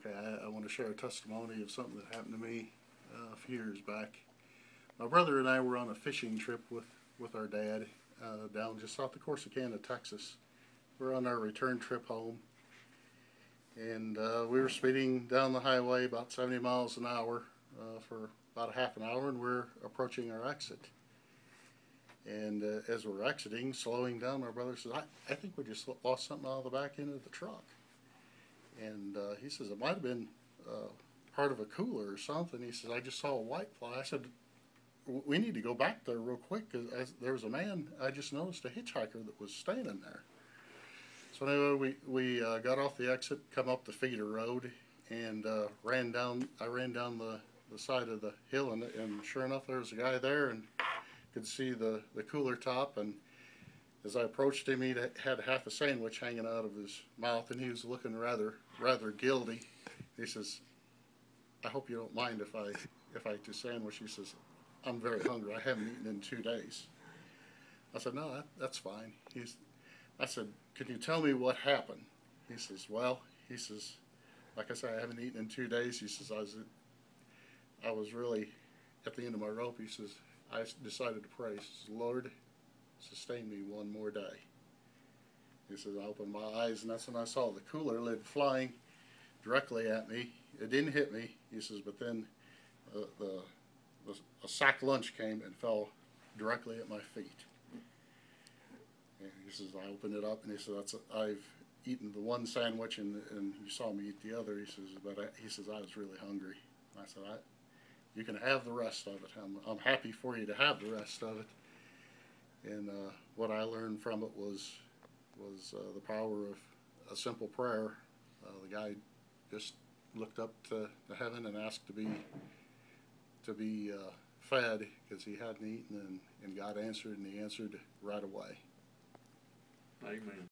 Okay, I want to share a testimony of something that happened to me a few years back. My brother and I were on a fishing trip with our dad down just south of Corsicana, Texas. We're on our return trip home, and we were speeding down the highway about 70 miles an hour for about a half an hour, and we're approaching our exit. And as we're exiting, slowing down, my brother says, I think we just lost something out of the back end of the truck. And he says, it might have been part of a cooler or something. He says, I just saw a white fly. I said, we need to go back there real quick, because there was a man, I just noticed a hitchhiker that was standing there. So anyway, we got off the exit, come up the feeder road, and I ran down the side of the hill, and sure enough, there was a guy there, and could see the cooler top. And as I approached him, he had half a sandwich hanging out of his mouth, and he was looking rather guilty. He says, I hope you don't mind if I eat this sandwich. He says, I'm very hungry. I haven't eaten in 2 days. I said, no, that's fine. I said, can you tell me what happened? He says, well, he says, like I said, I haven't eaten in 2 days. He says, I was really at the end of my rope. He says, I decided to pray. He says, Lord, sustain me one more day. He says, I opened my eyes, and that's when I saw the cooler lid flying directly at me. It didn't hit me. He says, but then a sack lunch came and fell directly at my feet. And he says, I opened it up, and he says, I've eaten the one sandwich, and you saw me eat the other. He says, he says, I was really hungry. I said, you can have the rest of it. I'm happy for you to have the rest of it. And what I learned from it was the power of a simple prayer. The guy just looked up to heaven and asked to be fed, because he hadn't eaten, and God answered, and he answered right away. Amen.